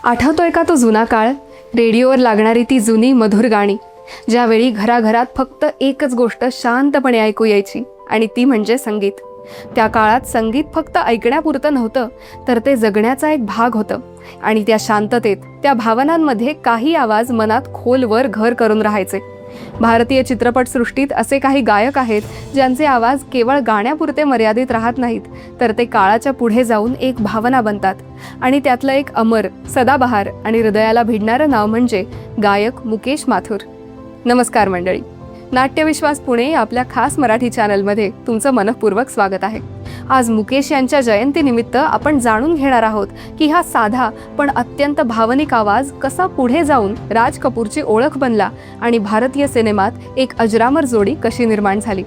आठवतोय का तो जुना काळ? रेडिओवर लागणारी ती जुनी मधुर गाणी, ज्यावेळी घराघरात फक्त एकच गोष्ट शांतपणे ऐकू यायची आणि ती म्हणजे संगीत. त्या काळात संगीत फक्त ऐकण्यापुरतं नव्हतं, तर ते जगण्याचा एक भाग होतं. आणि त्या शांततेत, त्या भावनांमध्ये काही आवाज मनात खोलवर घर करून राहायचे. भारतीय चित्रपटसृष्टीत असे काही गायक आहेत ज्यांचे आवाज केवळ गाण्यापुरते मर्यादित राहत नाहीत, तर ते काळाच्या पुढे जाऊन एक भावना बनतात. आणि त्यातलं एक अमर, सदाबहार आणि हृदयाला भिडणारं नाव म्हणजे गायक मुकेश माथुर. नमस्कार मंडळी, नाट्यविश्वास पुणे आपल्या खास मराठी चॅनलमध्ये तुमचं मनःपूर्वक स्वागत आहे. आज मुकेश यांच्या जयंतीनिमित्त आपण जाणून घेणार आहोत की हा साधा पण अत्यंत भावनिक आवाज कसा पुढे जाऊन राज कपूरची ओळख बनला आणि भारतीय सिनेमात एक अजरामर जोडी कशी निर्माण झाली.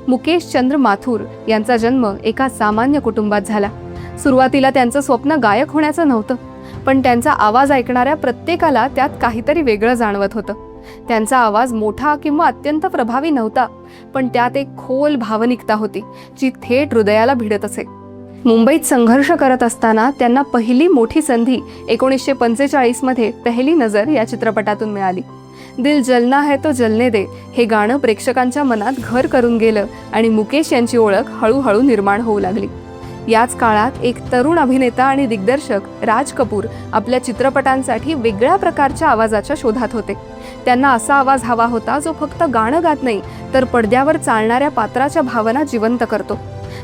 मुकेश चंद्र माथुर यांचा जन्म एका सामान्य कुटुंबात झाला. सुरुवातीला त्यांचं स्वप्न गायक होण्याचं नव्हतं, पण त्यांचा आवाज ऐकणाऱ्या प्रत्येकाला त्यात काहीतरी वेगळं जाणवत होतं. त्यांचा आवाज मोठा किंवा अत्यंत प्रभावी नव्हता, पण त्यात एक खोल भावनिकता होती जी थेट हृदयाला भिडत असे. मुंबईत संघर्ष करत असताना त्यांना पहिली मोठी संधी 1945 मध्ये पहली नजर या चित्रपटातून मिळाली. दिल जलना है तो जलने दे हे गाणं प्रेक्षकांच्या मनात घर करून गेलं आणि मुकेश यांची ओळख हळूहळू निर्माण होऊ लागली. याच काळात एक तरुण अभिनेता आणि दिग्दर्शक राज कपूर आपल्या चित्रपटांसाठी वेगळ्या प्रकारच्या आवाजाच्या शोधात होते. त्यांना असा आवाज हवा होता जो फक्त गाणं गात नाही, तर पडद्यावर चालणाऱ्या पात्राच्या भावना जिवंत करतो.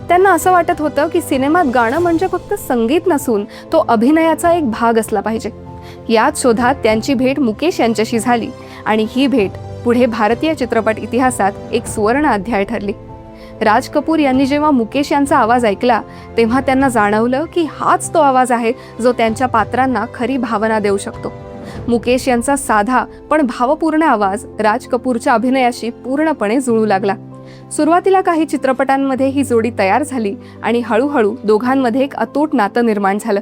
त्यांना असं वाटत होतं की सिनेमात गाणं म्हणजे फक्त संगीत नसून तो अभिनयाचा एक भाग असला पाहिजे. याच शोधात त्यांची भेट मुकेश यांच्याशी झाली आणि ही भेट पुढे भारतीय चित्रपट इतिहासात एक सुवर्ण अध्याय ठरली. राज कपूर यांनी जेव्हा मुकेश यांचा आवाज ऐकला, तेव्हा त्यांना जाणवलं की हाच तो आवाज आहे जो त्यांच्या पात्रांना खरी भावना देऊ शकतो. मुकेश यांचा साधा पण भावपूर्ण आवाज राज कपूरच्या अभिनयाशी पूर्णपणे जुळू लागला. सुरुवातीला काही चित्रपटांमध्ये ही जोडी तयार झाली आणि हळूहळू दोघांमध्ये एक अतूट नातं निर्माण झालं.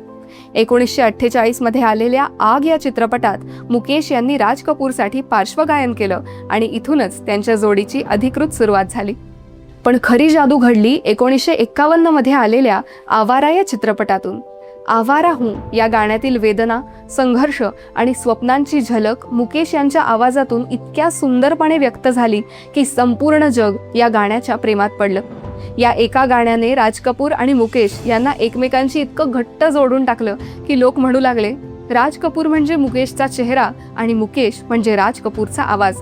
1948 मध्ये आलेल्या आग या चित्रपटात मुकेश यांनी राज कपूरसाठी पार्श्वगायन केलं आणि इथूनच त्यांच्या जोडीची अधिकृत सुरुवात झाली. पण खरी जादू घडली 1951 मध्ये आलेल्या आवारा या चित्रपटातून. आवारा हूं या गाण्यातील वेदना, संघर्ष आणि स्वप्नांची झलक मुकेश यांच्या आवाजातून इतक्या सुंदरपणे व्यक्त झाली की संपूर्ण जग या गाण्याच्या प्रेमात पडलं. या एका गाण्याने राज कपूर आणि मुकेश यांना एकमेकांशी इतकं घट्ट जोडून टाकलं की लोक म्हणू लागले, राज कपूर म्हणजे मुकेशचा चेहरा आणि मुकेश म्हणजे राज कपूरचा आवाज.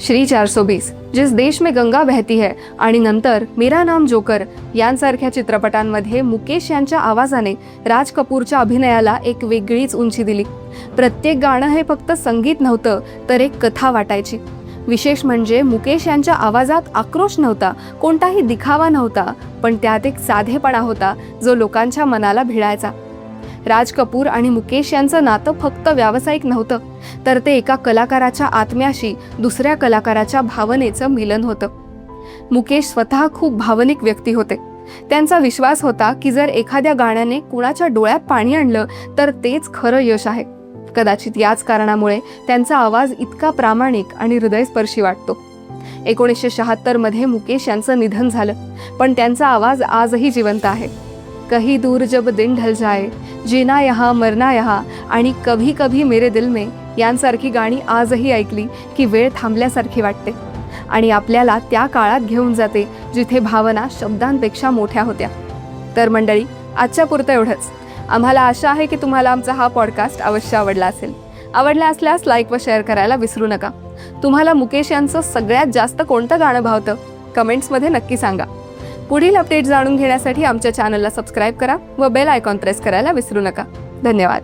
श्री 420, जिस देश में गंगा बहती है आणि नंतर मेरा नाम जोकर यांसारख्या चित्रपटांमध्ये मुकेश यांच्या आवाजाने राज कपूरच्या अभिनयाला एक वेगळीच उंची दिली. प्रत्येक गाणं हे फक्त संगीत नव्हतं, तर एक कथा वाटायची. विशेष म्हणजे मुकेश यांच्या आवाजात आक्रोश नव्हता, कोणताही दिखावा नव्हता, पण त्यात एक साधेपणा होता जो लोकांच्या मनाला भिडायचा. राज कपूर आणि मुकेश यांचं नातं फक्त व्यावसायिक नव्हतं, तर ते एका कलाकाराच्या आत्म्याशी दुसऱ्या कलाकाराच्या भावनेचं मिलन होतं. मुकेश स्वतः खूप भावनिक व्यक्ती होते. त्यांचा विश्वास होता की जर एखाद्या गाण्याने कुणाच्या डोळ्यात पाणी आणलं तर तेच खरं यश आहे. कदाचित याच कारणामुळे त्यांचा आवाज इतका प्रामाणिक आणि हृदयस्पर्शी वाटतो. 1976 मध्ये मुकेश यांचं निधन झालं, पण त्यांचा आवाज आजही जिवंत आहे. कहीं दूर जब दिन ढल जाए, जीना यहाँ मरना यहाँ आणि कभी कभी मेरे दिल में यांसारखी गाणी आजही ऐकली की वेळ थांबल्यासारखी वाटते आणि आपल्याला त्या काळात घेऊन जाते जिथे भावना शब्दांपेक्षा मोठ्या होत्या. तर मंडळी, आजच्या पुरतं एवढंच. आम्हाला आशा आहे की तुम्हाला आमचा हा पॉडकास्ट अवश्य आवडला असेल. आवडला असल्यास लाईक व शेअर करायला विसरू नका. तुम्हाला मुकेश यांचं सगळ्यात जास्त कोणतं गाणं भावतं कमेंट्समध्ये नक्की सांगा. पुढील अपडेट जाणून घेण्यासाठी आमच्या चॅनलला सबस्क्राईब करा व बेल आयकॉन प्रेस करायला विसरू नका. धन्यवाद.